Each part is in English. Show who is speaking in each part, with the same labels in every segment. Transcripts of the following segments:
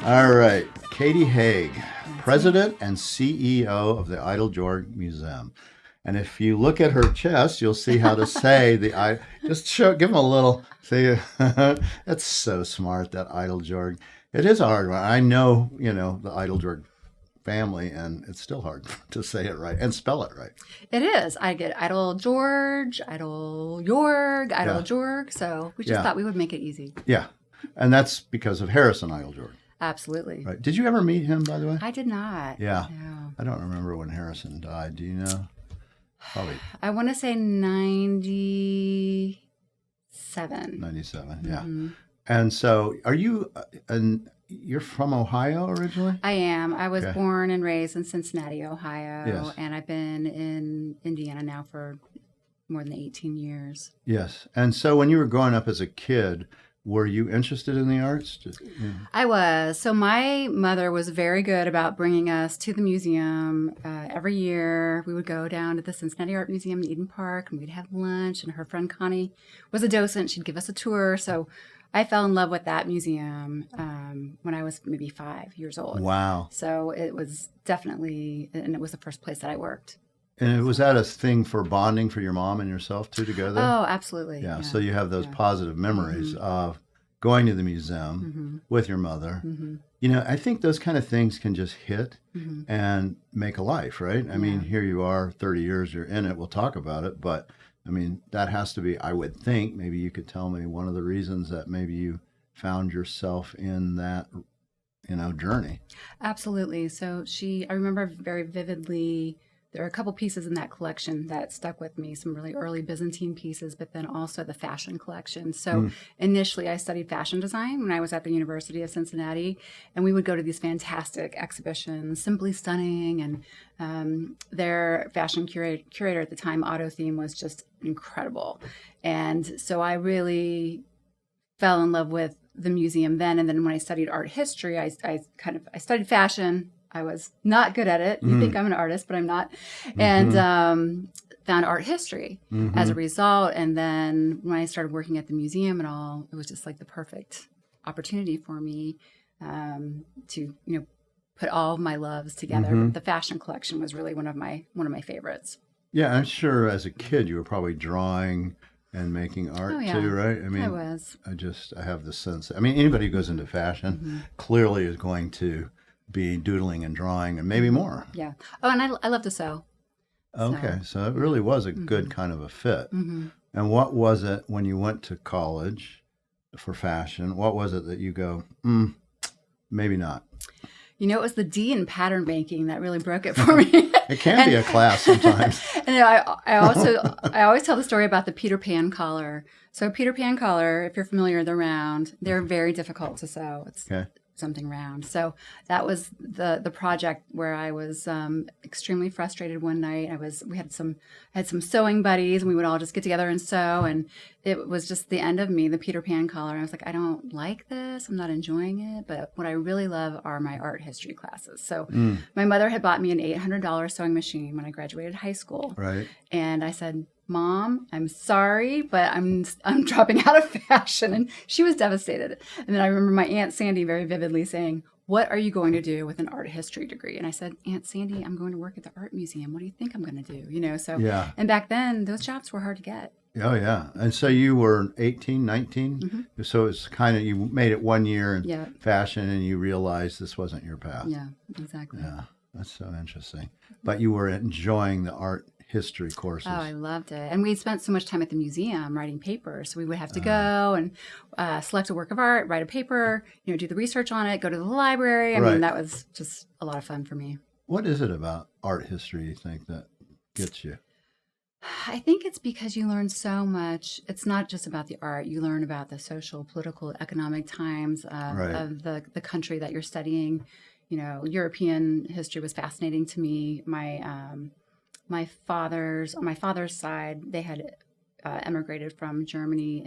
Speaker 1: All right, Kathryn Haigh, President and CEO of the Eiteljorg Museum. And if you look at her chest, you'll see how to say the I. Just give them a little. See, that's so smart. That Eiteljorg. It is a hard one. I know, the Eiteljorg family, and it's still hard to say it right and spell it right.
Speaker 2: It is. I get Eiteljorg, Eiteljorg. So we just thought we would make it easy.
Speaker 1: Yeah, and that's because of Harrison Eiteljorg.
Speaker 2: Absolutely.
Speaker 1: Right. Did you ever meet him, by the way?
Speaker 2: I did not.
Speaker 1: Yeah.
Speaker 2: No.
Speaker 1: I don't remember when Harrison died. Do you know? Probably.
Speaker 2: I want to say 97.
Speaker 1: 97, yeah.
Speaker 2: Mm-hmm.
Speaker 1: And so are you, you're from Ohio originally?
Speaker 2: I am. I was born and raised in Cincinnati, Ohio.
Speaker 1: Yes.
Speaker 2: And I've been in Indiana now for more than 18 years.
Speaker 1: Yes. And so when you were growing up as a kid, were you interested in the arts?
Speaker 2: I was. So my mother was very good about bringing us to the museum. Every year we would go down to the Cincinnati Art Museum in Eden Park and we'd have lunch, and her friend Connie was a docent. She'd give us a tour. So I fell in love with that museum when I was maybe 5 years old.
Speaker 1: Wow.
Speaker 2: So it was definitely, and it was the first place that I worked.
Speaker 1: And was that a thing for bonding for your mom and yourself two together?
Speaker 2: Oh, absolutely.
Speaker 1: Yeah. So you have those positive memories of going to the museum with your mother. I think those kind of things can just hit and make a life, right? I mean, here you are, 30 years, you're in it. We'll talk about it. But, I mean, that has to be, I would think, maybe you could tell me one of the reasons that maybe you found yourself in that, journey.
Speaker 2: Absolutely. So I remember very vividly, there are a couple pieces in that collection that stuck with me, some really early Byzantine pieces, but then also the fashion collection. So initially I studied fashion design when I was at the University of Cincinnati, and we would go to these fantastic exhibitions, Simply Stunning, and their fashion curator at the time, Otto Thiem, was just incredible. And so I really fell in love with the museum then. And then when I studied art history, I studied fashion. I was not good at it. You think I'm an artist, but I'm not. And found art history as a result. And then when I started working at the museum and all, it was just like the perfect opportunity for me to, put all of my loves together. But the fashion collection was really one of my favorites.
Speaker 1: Yeah, I'm sure as a kid you were probably drawing and making art too, right? I mean,
Speaker 2: I was.
Speaker 1: I have the sense. I mean, anybody who goes into fashion clearly is going to be doodling and drawing and maybe more.
Speaker 2: Yeah. Oh, and I love to sew.
Speaker 1: Okay, so it really was a good kind of a fit. And what was it when you went to college for fashion? What was it that you go, maybe not?
Speaker 2: It was the D in pattern making that really broke it for me.
Speaker 1: It can be a class sometimes.
Speaker 2: And I always tell the story about the Peter Pan collar. So Peter Pan collar, if you're familiar, they're round. They're very difficult to sew. It's something round. So that was the project where I was extremely frustrated one night. We had some sewing buddies, and we would all just get together and sew, and it was just the end of me, the Peter Pan collar. And I was like, I don't like this. I'm not enjoying it. But what I really love are my art history classes. So my mother had bought me an $800 sewing machine when I graduated high school.
Speaker 1: Right.
Speaker 2: And I said, Mom, I'm sorry, but I'm dropping out of fashion. And she was devastated. And then I remember my Aunt Sandy very vividly saying, what are you going to do with an art history degree? And I said, Aunt Sandy, I'm going to work at the art museum. What do you think I'm going to do? And back then those jobs were hard to get.
Speaker 1: Oh, yeah. And so you were 18, 19? So it's kind of, you made it 1 year in fashion and you realized this wasn't your path.
Speaker 2: Yeah, exactly.
Speaker 1: Yeah, that's so interesting. But you were enjoying the art history courses.
Speaker 2: Oh, I loved it. And we spent so much time at the museum writing papers. So we would have to go and select a work of art, write a paper, do the research on it, go to the library. I mean, that was just a lot of fun for me.
Speaker 1: What is it about art history you think that gets you?
Speaker 2: I think it's because you learn so much. It's not just about the art. You learn about the social, political, economic times of the country that you're studying. European history was fascinating to me. On my father's side, they had emigrated from Germany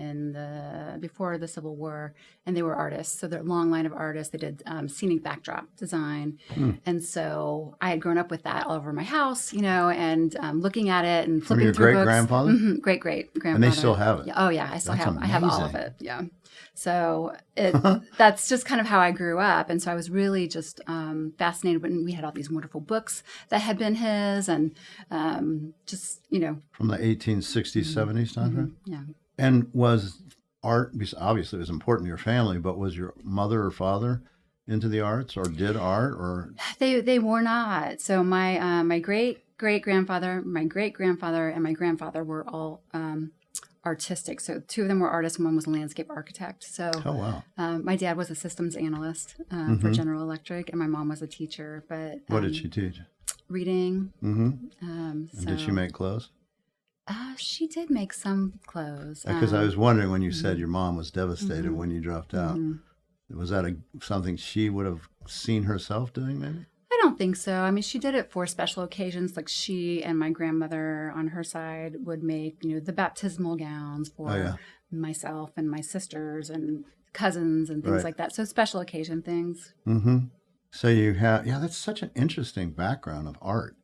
Speaker 2: before the Civil War, and they were artists. So they're a long line of artists. They did scenic backdrop design, and so I had grown up with that all over my house, and looking at it and flipping
Speaker 1: your
Speaker 2: through books.
Speaker 1: great-grandfather?
Speaker 2: Great grandfather.
Speaker 1: And they still have it?
Speaker 2: Yeah, oh yeah, I still
Speaker 1: That's
Speaker 2: have. I have all of
Speaker 1: amazing.
Speaker 2: it. Yeah. So that's just kind of how I grew up. And so I was really just fascinated when we had all these wonderful books that had been his, and just,
Speaker 1: From the 1860s, 70s time frame?
Speaker 2: yeah.
Speaker 1: And was art, because obviously it was important to your family, but was your mother or father into the arts or did art? Or
Speaker 2: They were not. So my great-great-grandfather, my great-grandfather, and my grandfather were all artistic. So two of them were artists and one was a landscape architect. So
Speaker 1: Oh, wow.
Speaker 2: my dad was a systems analyst for General Electric, and my mom was a teacher. But
Speaker 1: What did she teach?
Speaker 2: reading.
Speaker 1: Mm-hmm.
Speaker 2: And
Speaker 1: Did she make clothes?
Speaker 2: She did make some clothes.
Speaker 1: Because I was wondering when you said your mom was devastated when you dropped out. Was that something she would have seen herself doing, maybe?
Speaker 2: I don't think so. I mean, she did it for special occasions. Like she and my grandmother on her side would make, the baptismal gowns for myself and my sisters and cousins and things like that. So special occasion things.
Speaker 1: Mm-hmm. So you have, that's such an interesting background of art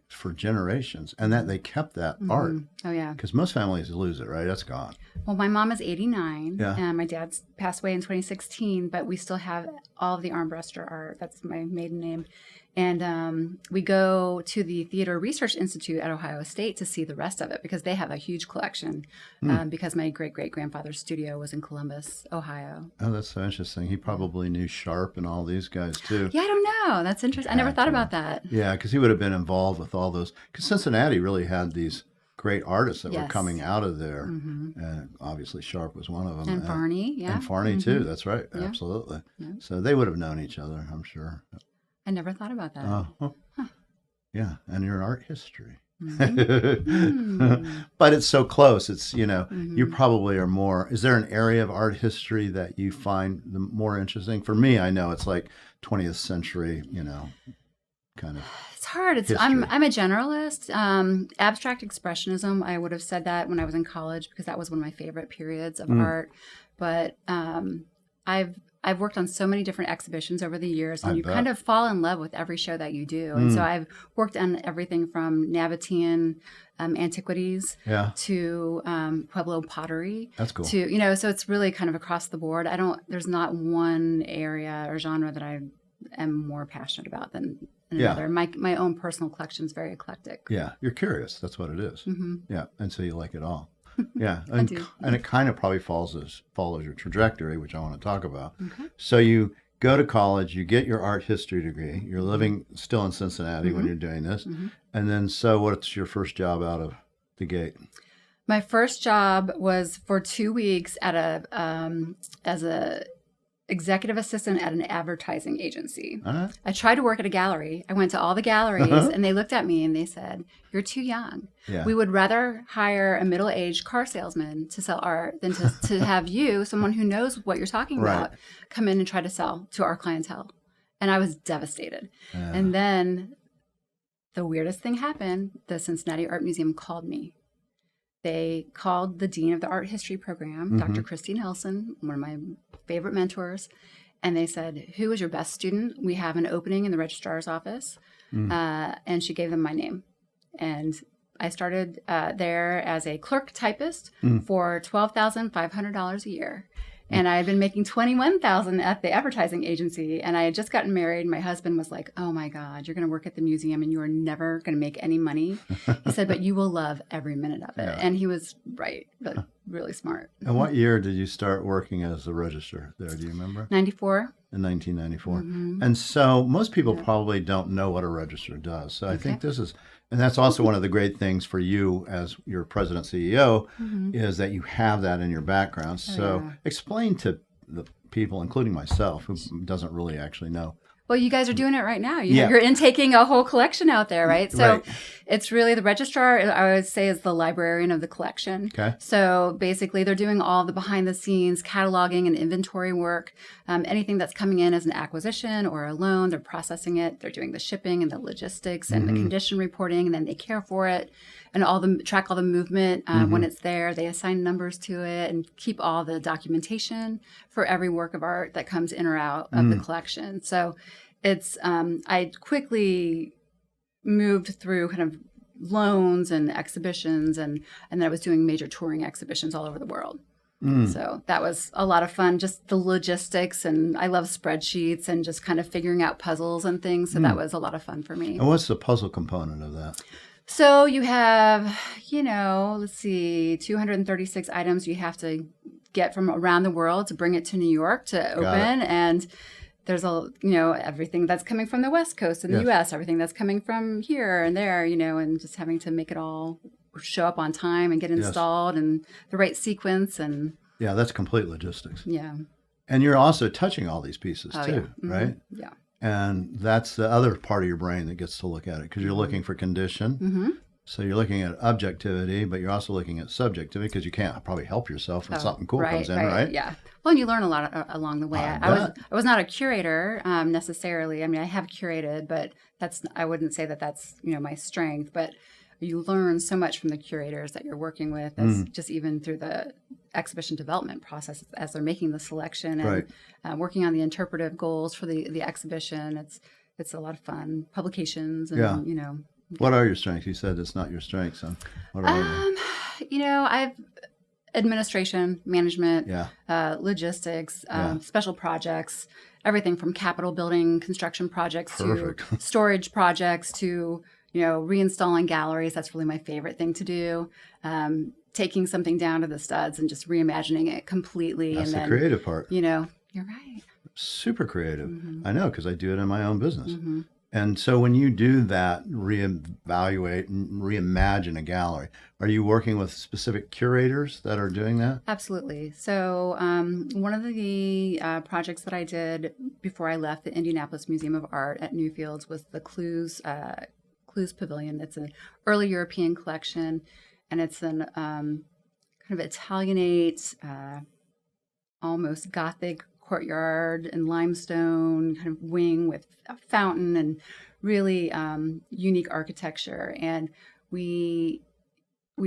Speaker 1: for generations, and that they kept that art.
Speaker 2: Oh, yeah.
Speaker 1: Because most families lose it, right? That's gone.
Speaker 2: Well, my mom is 89,
Speaker 1: Yeah.
Speaker 2: and my dad's passed away in 2016, but we still have all of the armbruster art. That's my maiden name. And we go to the Theater Research Institute at Ohio State to see the rest of it because they have a huge collection because my great-great-grandfather's studio was in Columbus, Ohio.
Speaker 1: Oh, that's so interesting. He probably knew Sharp and all these guys, too.
Speaker 2: Yeah, I don't know. That's interesting. I never thought about that.
Speaker 1: Yeah, because he would have been involved with all those. Because Cincinnati really had these great artists that were coming out of there. And obviously Sharp was one of them.
Speaker 2: And Farney, yeah.
Speaker 1: And Farney, too. That's right.
Speaker 2: Yeah.
Speaker 1: Absolutely.
Speaker 2: Yeah.
Speaker 1: So they would have known each other, I'm sure.
Speaker 2: I never thought about that.
Speaker 1: Yeah, and your art history.
Speaker 2: Mm-hmm.
Speaker 1: But it's so close. It's, you probably are more. Is there an area of art history that you find the more interesting? For me, I know it's like 20th century, kind of.
Speaker 2: It's hard. I'm a generalist. Abstract expressionism, I would have said that when I was in college because that was one of my favorite periods of art. But I've worked on so many different exhibitions over the years, and you kind of fall in love with every show that you do. And so I've worked on everything from Nabatean antiquities to Pueblo pottery.
Speaker 1: That's cool.
Speaker 2: To, so it's really kind of across the board. There's not one area or genre that I am more passionate about than another. My own personal collection is very eclectic.
Speaker 1: Yeah, you're curious. That's what it is. Yeah, and so you like it all. Yeah,
Speaker 2: I do.
Speaker 1: And it kind of probably follows your trajectory, which I want to talk about.
Speaker 2: Okay.
Speaker 1: So you go to college, you get your art history degree. You're living still in Cincinnati when you're doing this. And then, so what's your first job out of the gate?
Speaker 2: My first job was for 2 weeks at as a executive assistant at an advertising agency. I tried to work at a gallery. I went to all the galleries and they looked at me and they said, "You're too young.
Speaker 1: Yeah.
Speaker 2: We would rather hire a middle-aged car salesman to sell art than to have you, someone who knows what you're talking about, come in and try to sell to our clientele." And I was devastated. And then the weirdest thing happened. The Cincinnati Art Museum called me. They called the dean of the art history program, Dr. Christy Nelson, one of my favorite mentors, and they said, "Who is your best student? We have an opening in the registrar's office." And she gave them my name. And I started there as a clerk typist for $12,500 a year. And I had been making $21,000 at the advertising agency, and I had just gotten married. My husband was like, "Oh my God, you're going to work at the museum and you are never going to make any money." He said, "But you will love every minute of it."
Speaker 1: Yeah.
Speaker 2: And he was right, but really smart.
Speaker 1: And what year did you start working as a registrar there? Do you remember?
Speaker 2: 94.
Speaker 1: In 1994. And so most people probably don't know what a registrar does. So I think this is, and that's also one of the great things for you as your president CEO is that you have that in your background. So explain to the people, including myself, who doesn't really actually know
Speaker 2: Well, you guys are doing it right now.
Speaker 1: Yeah.
Speaker 2: You're intaking a whole collection out there, right? So
Speaker 1: Right.
Speaker 2: it's really the registrar, I would say, is the librarian of the collection.
Speaker 1: Okay.
Speaker 2: So basically, they're doing all the behind the scenes cataloging and inventory work. Anything that's coming in as an acquisition or a loan, they're processing it. They're doing the shipping and the logistics and the condition reporting, and then they care for it and track all the movement when it's there. They assign numbers to it and keep all the documentation for every work of art that comes in or out of the collection. So it's I quickly moved through kind of loans and exhibitions, and then I was doing major touring exhibitions all over the world. So that was a lot of fun, just the logistics, and I love spreadsheets and just kind of figuring out puzzles and things. So that was a lot of fun for me.
Speaker 1: And what's the puzzle component of that?
Speaker 2: So you have, let's see, 236 items you have to get from around the world to bring it to New York to open. And there's everything that's coming from the West Coast in the U.S., everything that's coming from here and there, and just having to make it all show up on time and get installed and the right sequence. And
Speaker 1: yeah, that's complete logistics.
Speaker 2: yeah.
Speaker 1: And you're also touching all these pieces too, right?
Speaker 2: Yeah.
Speaker 1: And that's the other part of your brain that gets to look at it, because you're looking for condition. So you're looking at objectivity, but you're also looking at subjectivity, because you can't probably help yourself when something cool comes in, right?
Speaker 2: Yeah. Well, and you learn a lot along the way. I was not a curator necessarily. I mean, I have curated, but I wouldn't say that that's my strength. But you learn so much from the curators that you're working with, as just even through the exhibition development process as they're making the selection and working on the interpretive goals for the exhibition. It's a lot of fun. Publications and
Speaker 1: What are your strengths? You said it's not your strengths. So what are they?
Speaker 2: I've administration, management, logistics, special projects, everything from capital building construction projects to storage projects to reinstalling galleries. That's really my favorite thing to do. Taking something down to the studs and just reimagining it completely.
Speaker 1: That's
Speaker 2: and
Speaker 1: the creative part.
Speaker 2: You're right.
Speaker 1: Super creative. I know, because I do it in my own business. And so when you do that, reevaluate and reimagine a gallery, are you working with specific curators that are doing that?
Speaker 2: Absolutely. So one of the projects that I did before I left the Indianapolis Museum of Art at Newfields was the Clues Pavilion. It's an early European collection, and it's an kind of Italianate, almost Gothic courtyard and limestone kind of wing with a fountain and really unique architecture. And we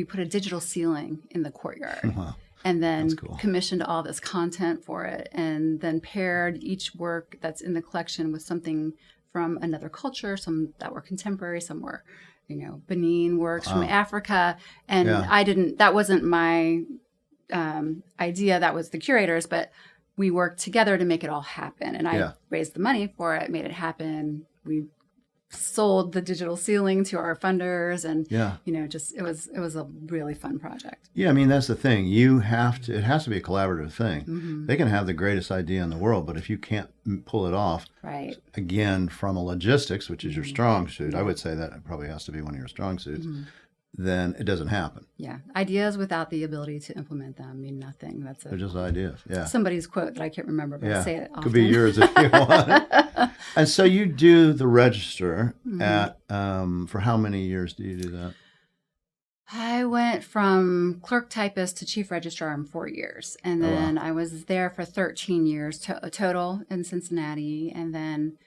Speaker 2: put a digital ceiling in the courtyard.
Speaker 1: Wow.
Speaker 2: And then
Speaker 1: Cool.
Speaker 2: commissioned all this content for it, and then paired each work that's in the collection with something from another culture, some that were contemporary, some were, Benin works from Africa. And that wasn't my idea, that was the curators, but we worked together to make it all happen. And I raised the money for it, made it happen. We sold the digital ceiling to our funders, and it was a really fun project.
Speaker 1: Yeah, I mean, that's the thing. It has to be a collaborative thing. They can have the greatest idea in the world, but if you can't pull it off,
Speaker 2: right?
Speaker 1: Again, from a logistics, which is your strong suit, I would say that it probably has to be one of your strong suits, then it doesn't happen.
Speaker 2: Yeah. Ideas without the ability to implement them mean nothing.
Speaker 1: They're just ideas. Yeah.
Speaker 2: Somebody's quote that I can't remember, but I say it often.
Speaker 1: Could be yours if you want. And so you do the register at, for how many years do you do that?
Speaker 2: I went from clerk typist to chief registrar in 4 years. And then I was there for 13 years total in Cincinnati. And then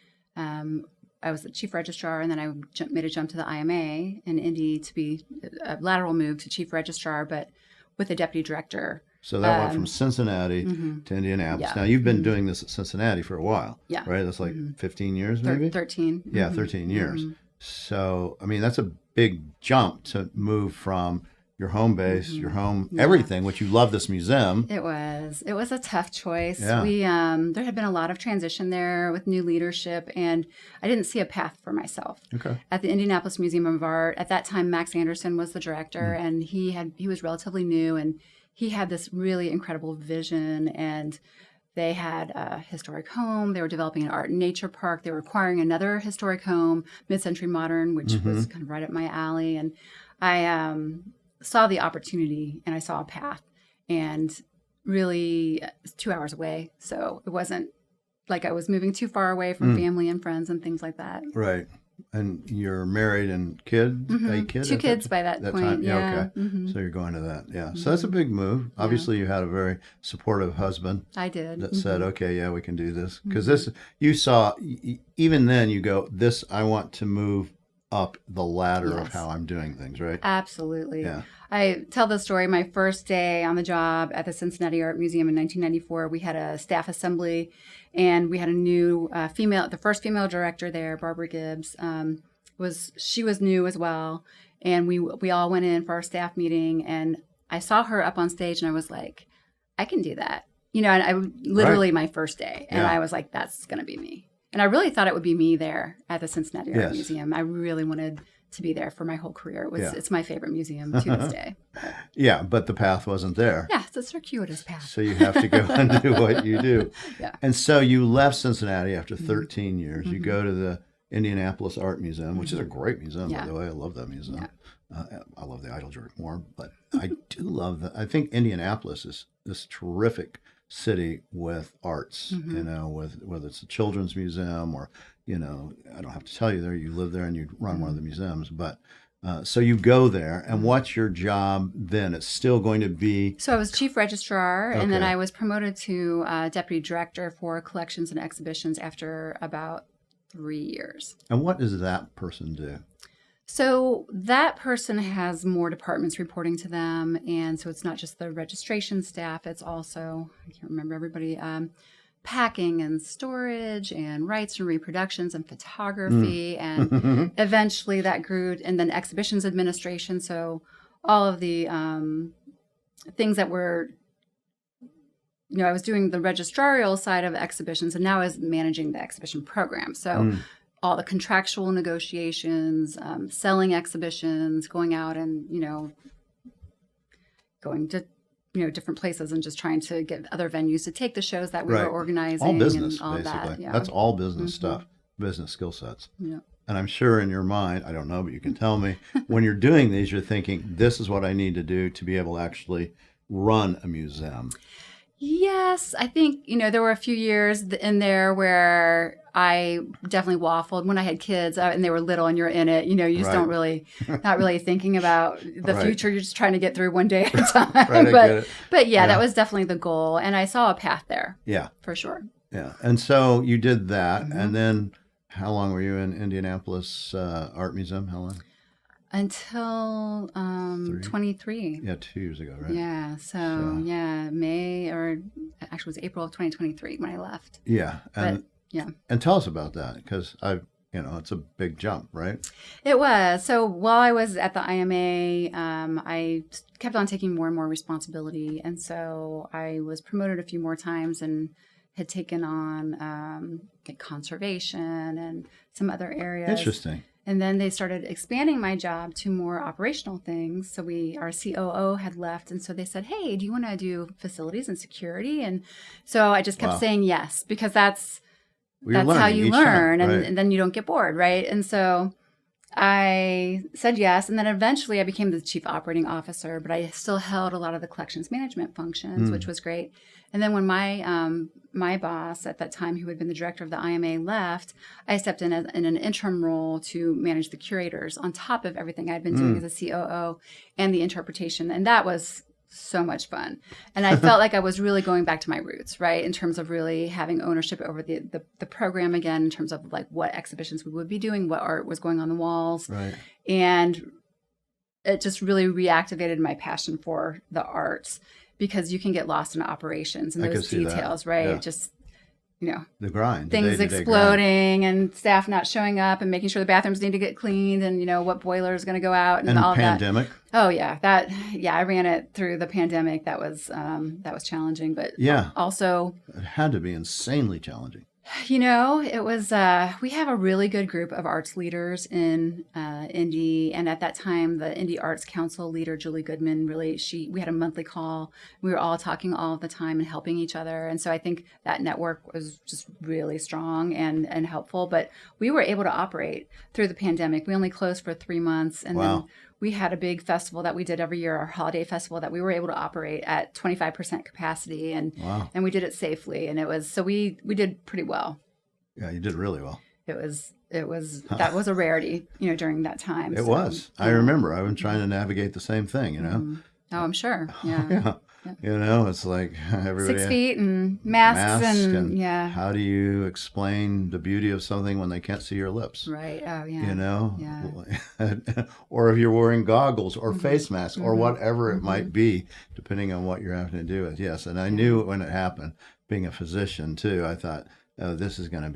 Speaker 2: I was the chief registrar, and then I made a jump to the IMA in Indy to be a lateral move to chief registrar, but with a deputy director.
Speaker 1: So that went from Cincinnati to Indianapolis.
Speaker 2: Yeah.
Speaker 1: Now, you've been doing this at Cincinnati for a while,
Speaker 2: Yeah.
Speaker 1: right? That's like 15 years maybe?
Speaker 2: 13.
Speaker 1: Yeah, 13 years. So, I mean, that's a big jump to move from your home base, your home, everything, which you love this museum.
Speaker 2: It was a tough choice.
Speaker 1: Yeah.
Speaker 2: We there had been a lot of transition there with new leadership, and I didn't see a path for myself.
Speaker 1: Okay.
Speaker 2: At the Indianapolis Museum of Art, at that time, Max Anderson was the director, and he was relatively new, and he had this really incredible vision, and they had a historic home. They were developing an art and nature park. They were acquiring another historic home, mid-century modern, which was kind of right up my alley. And I saw the opportunity, and I saw a path, and really it's 2 hours away. So it wasn't like I was moving too far away from family and friends and things like that.
Speaker 1: Right. And you're married and kid, a kid?
Speaker 2: Two kids by that point.
Speaker 1: time?
Speaker 2: Yeah.
Speaker 1: Okay. So you're going to that. Yeah. So that's a big move. Obviously, you had a very supportive husband
Speaker 2: I did.
Speaker 1: that said, okay, yeah, we can do this. Because this, you saw, even then you go, this, I want to move up the ladder of how I'm doing things, right?
Speaker 2: Absolutely.
Speaker 1: Yeah.
Speaker 2: I tell the story. My first day on the job at the Cincinnati Art Museum in 1994, we had a staff assembly, and we had a new the first female director there, Barbara Gibbs. She was new as well, and we all went in for our staff meeting, and I saw her up on stage, and I was like, I can do that, and I literally my first day, and I was like, that's gonna be me. And I really thought it would be me there at the Cincinnati Art Museum. I really wanted to be there for my whole career. It's my favorite museum to this day.
Speaker 1: Yeah, but the path wasn't there.
Speaker 2: Yeah, it's a circuitous path.
Speaker 1: So you have to go and do what you do.
Speaker 2: Yeah.
Speaker 1: And so you left Cincinnati after 13 years. You go to the Indianapolis Art Museum, which is a great museum, by the way. I love that museum. Yeah. I love the Eiteljorg more, but I do love I think Indianapolis is this terrific city with arts, whether it's a children's museum or, I don't have to tell you there, you live there and you run one of the museums, but so you go there, and what's your job then? It's still going to be...
Speaker 2: So I was chief registrar, and then I was promoted to deputy director for collections and exhibitions after about 3 years.
Speaker 1: And what does that person do?
Speaker 2: So that person has more departments reporting to them, and so it's not just the registration staff, it's also, I can't remember everybody, packing and storage and rights and reproductions and photography, and eventually that grew, and then exhibitions administration, so all of the things that were, I was doing the registrarial side of exhibitions, and now I was managing the exhibition program, so all the contractual negotiations, selling exhibitions, going out and, going to, different places and just trying to get other venues to take the shows that we were organizing.
Speaker 1: All business,
Speaker 2: and all
Speaker 1: basically.
Speaker 2: That, yeah.
Speaker 1: That's all business stuff, business skill sets.
Speaker 2: Yeah.
Speaker 1: And I'm sure in your mind, I don't know, but you can tell me, when you're doing these, you're thinking, this is what I need to do to be able to actually run a museum.
Speaker 2: Yes, I think, there were a few years in there where I definitely waffled when I had kids and they were little and you're in it, you just don't really, not really thinking about the future. You're just trying to get through one day at a time. But that was definitely the goal. And I saw a path there. Yeah. For sure.
Speaker 1: Yeah. And so you did that. And then how long were you in Indianapolis Art Museum? How long?
Speaker 2: Until 23.
Speaker 1: Yeah, 2 years ago, right?
Speaker 2: Yeah. So May, or actually it was April of 2023 when I left.
Speaker 1: Yeah. And tell us about that, because it's a big jump, right?
Speaker 2: It was. So while I was at the IMA, I kept on taking more and more responsibility. And so I was promoted a few more times and had taken on conservation and some other areas.
Speaker 1: Interesting.
Speaker 2: And then they started expanding my job to more operational things. So our COO had left. And so they said, hey, do you want to do facilities and security? And so I just kept saying yes, because that's how you learn. And then you don't get bored, right? And so I said yes. And then eventually I became the chief operating officer, but I still held a lot of the collections management functions, which was great. And then when my boss at that time, who had been the director of the IMA, left, I stepped in an interim role to manage the curators on top of everything I'd been doing as a COO and the interpretation. And that was so much fun. And I felt like I was really going back to my roots, right? In terms of really having ownership over the program again, in terms of like what exhibitions we would be doing, what art was going on the walls. Right. And it just really reactivated my passion for the arts, because you can get lost in operations and those details, right? Yeah. Just,
Speaker 1: the grind,
Speaker 2: things exploding grind. And staff not showing up and making sure the bathrooms need to get cleaned and, what boiler is going to go out and all
Speaker 1: pandemic.
Speaker 2: That. Oh yeah. I ran it through the pandemic. That was challenging, but also.
Speaker 1: It had to be insanely challenging.
Speaker 2: It was, we have a really good group of arts leaders in Indy. And at that time, the Indy Arts Council leader, Julie Goodman, we had a monthly call. We were all talking all the time and helping each other. And so I think that network was just really strong and helpful. But we were able to operate through the pandemic. We only closed for 3 months. And then we had a big festival that we did every year, our holiday festival, that we were able to operate at 25% capacity, and
Speaker 1: Wow.
Speaker 2: and we did it safely, and it was so we did pretty well.
Speaker 1: Yeah, you did really well.
Speaker 2: It was that was a rarity, during that time.
Speaker 1: It was. I remember. I was trying to navigate the same thing, you know.
Speaker 2: Mhm. Oh, I'm sure. Yeah.
Speaker 1: Yeah.
Speaker 2: Yep.
Speaker 1: You know, it's like everybody
Speaker 2: 6 feet and masks
Speaker 1: mask
Speaker 2: and yeah.
Speaker 1: how do you explain the beauty of something when they can't see your lips?
Speaker 2: Right. Oh, yeah.
Speaker 1: You know,
Speaker 2: Yeah.
Speaker 1: or if you're wearing goggles or
Speaker 2: Mhm.
Speaker 1: face masks or
Speaker 2: Mhm.
Speaker 1: whatever it
Speaker 2: Mhm.
Speaker 1: might be, depending on what you're having to do with. Yes, and I knew when it happened. Being a physician too, I thought, oh, this is not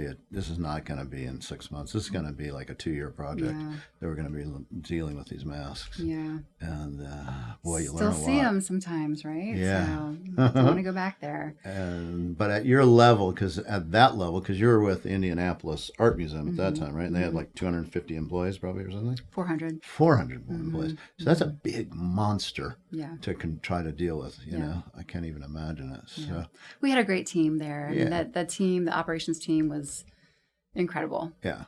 Speaker 1: going to be in 6 months. This is going to be like a 2-year project.
Speaker 2: Yeah.
Speaker 1: That we're going to be dealing with these masks.
Speaker 2: Yeah.
Speaker 1: And boy, you
Speaker 2: Still
Speaker 1: learn a lot.
Speaker 2: see them sometimes, right?
Speaker 1: Yeah.
Speaker 2: So don't want to go back there.
Speaker 1: But at your level, because you were with the Indianapolis Art Museum at that
Speaker 2: Mhm.
Speaker 1: time, right? And they had like 250 employees probably or something?
Speaker 2: 400.
Speaker 1: 400
Speaker 2: Mhm.
Speaker 1: employees. So that's a big monster
Speaker 2: Yeah.
Speaker 1: to try to deal with, you
Speaker 2: Yeah.
Speaker 1: know. I can't even imagine it. So,
Speaker 2: Yeah. We had a great team there. I mean,
Speaker 1: Yeah.
Speaker 2: that team, the operations team, was incredible.
Speaker 1: yeah.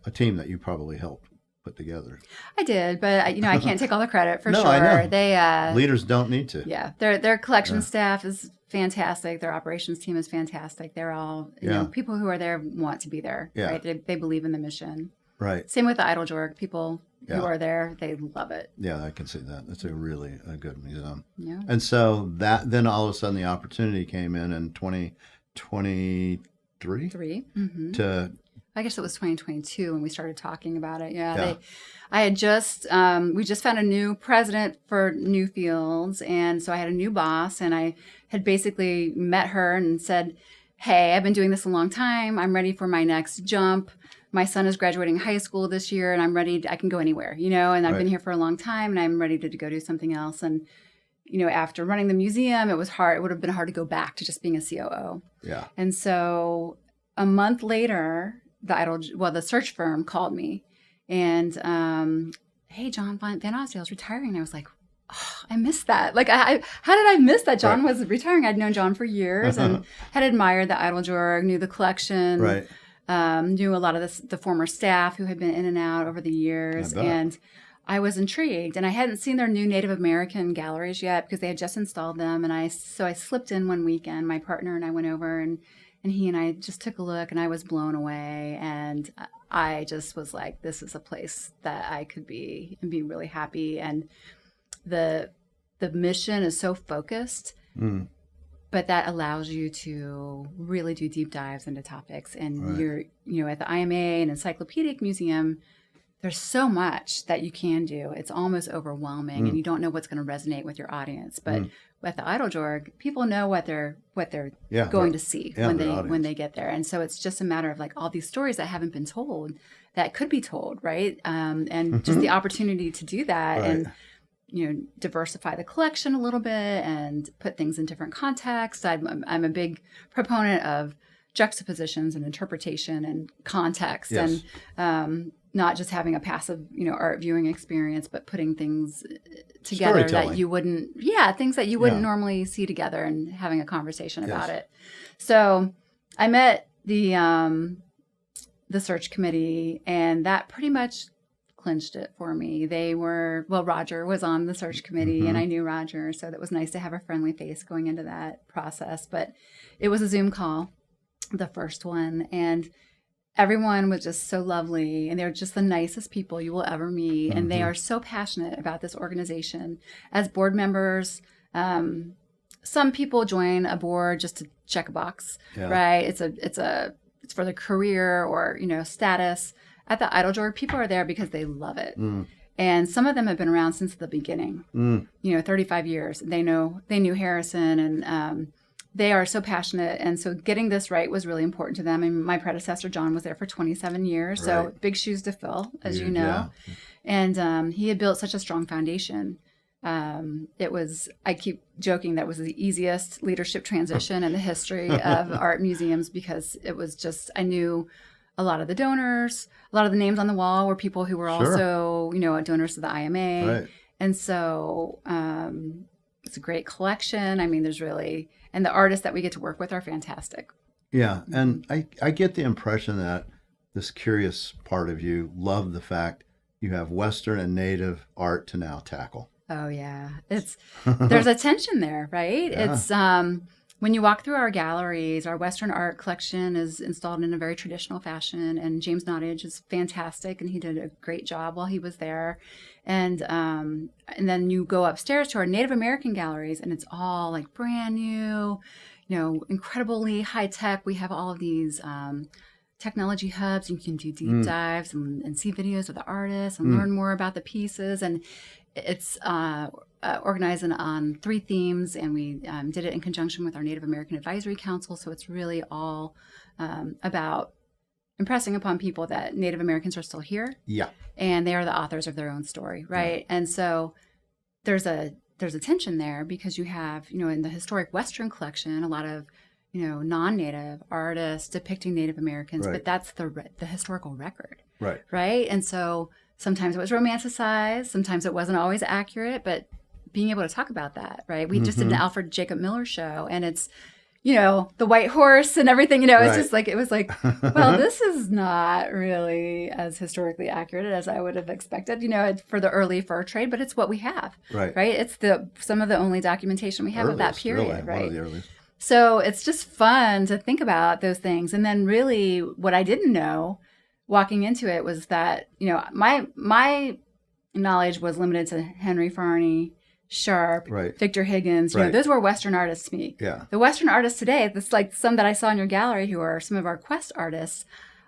Speaker 1: A team that you probably helped put together.
Speaker 2: I did, but I can't take all the credit for
Speaker 1: No,
Speaker 2: sure.
Speaker 1: I know.
Speaker 2: They
Speaker 1: Leaders don't need to.
Speaker 2: yeah, their collection
Speaker 1: Yeah.
Speaker 2: staff is fantastic. Their operations team is fantastic. They're all
Speaker 1: Yeah.
Speaker 2: people who are there want to be there.
Speaker 1: Yeah.
Speaker 2: Right? They believe in the mission.
Speaker 1: Right.
Speaker 2: Same with the Eiteljorg. People
Speaker 1: Yeah.
Speaker 2: who are there, they love it.
Speaker 1: Yeah, I can see that. It's a really a good museum.
Speaker 2: Yeah.
Speaker 1: And so then all of a sudden the opportunity came in 2023
Speaker 2: 3. Mm-hmm.
Speaker 1: to
Speaker 2: I guess it was 2022 when we started talking about it. Yeah.
Speaker 1: Yeah.
Speaker 2: I had we just found a new president for Newfields. And so I had a new boss, and I had basically met her and said, hey, I've been doing this a long time. I'm ready for my next jump. My son is graduating high school this year, and I'm ready. I can go anywhere, and I've been here for a long time, and I'm ready to go do something else. And, after running the museum, it was hard. It would have been hard to go back to just being a COO.
Speaker 1: Yeah.
Speaker 2: And so a month later, the search firm called me and, hey, John Van Osdale's retiring. And I was like, oh, I missed that. Like, how did I miss that? John was retiring. I'd known John for years and had admired the Eiteljorg, knew the collection,
Speaker 1: Right.
Speaker 2: Knew a lot of the former staff who had been in and out over the years. And I was intrigued, and I hadn't seen their new Native American galleries yet because they had just installed them. And so I slipped in one weekend. My partner and I went over, and he and I just took a look, and I was blown away. And I just was like, this is a place that I could be and be really happy. And the mission is so focused, but that allows you to really do deep dives into topics. And you're, at the IMA and Encyclopedic Museum, there's so much that you can do. It's almost overwhelming, and you don't know what's going to resonate with your audience. But at the Eiteljorg, people know what they're going to see when they get there, and so it's just a matter of like all these stories that haven't been told that could be told, right? And just the opportunity to do that and diversify the collection a little bit and put things in different contexts. I'm a big proponent of juxtapositions and interpretation and context, and not just having a passive, art viewing experience, but putting things together that you wouldn't, things that you wouldn't normally see together and having a conversation about it. So I met the search committee, and that pretty much clinched it for me. Roger was on the search committee, and I knew Roger, so that was nice to have a friendly face going into that process. But it was a Zoom call, the first one, and everyone was just so lovely, and they're just the nicest people you will ever meet. And they are so passionate about this organization. As board members, some people join a board just to check a box, right? It's for the career or, status. At the Eiteljorg, people are there because they love it. And some of them have been around since the beginning, 35 years. They knew Harrison, and they are so passionate. And so getting this right was really important to them. And my predecessor, John, was there for 27 years. So big shoes to fill, as you know. Yeah. And he had built such a strong foundation. I keep joking that was the easiest leadership transition in the history of art museums, because it was just, I knew a lot of the donors, a lot of the names on the wall were people who were also, donors to the IMA.
Speaker 1: Right.
Speaker 2: And so it's a great collection. I mean, and the artists that we get to work with are fantastic.
Speaker 1: Yeah. And I get the impression that this curious part of you loved the fact you have Western and Native art to now tackle.
Speaker 2: Oh yeah, there's a tension there, right?
Speaker 1: Yeah.
Speaker 2: It's when you walk through our galleries, our Western art collection is installed in a very traditional fashion, and James Nottage is fantastic, and he did a great job while he was there. And then you go upstairs to our Native American galleries, and it's all like brand new, incredibly high tech. We have all of these technology hubs, and you can do deep dives and see videos of the artists and learn more about the pieces. And it's organized on 3 themes, and we did it in conjunction with our Native American Advisory Council. So it's really all about impressing upon people that Native Americans are still here.
Speaker 1: Yeah.
Speaker 2: And they are the authors of their own story, right? Yeah. And so there's a tension there, because you have, in the historic Western collection, a lot of non-Native artists depicting Native Americans, but that's the historical record. Right. And so sometimes it was romanticized, sometimes it wasn't always accurate, but being able to talk about that, right? We just did an Alfred Jacob Miller show, and it's, the white horse and everything, it's just like, it was like, well, this is not really as historically accurate as I would have expected, for the early fur trade, but it's what we have, right? It's some of the only documentation we have of that period, right?
Speaker 1: One of the earliest.
Speaker 2: So it's just fun to think about those things. And then really what I didn't know walking into it was that, my knowledge was limited to Henry Farney, Sharp, Victor Higgins. Those were Western artists to me.
Speaker 1: Yeah. The
Speaker 2: Western artists today, this like some that I saw in your gallery who are some of our Quest artists,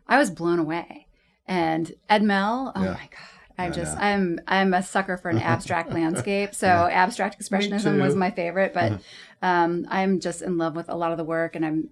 Speaker 2: I was blown away. And Ed Mell, oh my God. I'm a sucker for an abstract landscape. So abstract expressionism was my favorite, but I'm just in love with a lot of the work, and I'm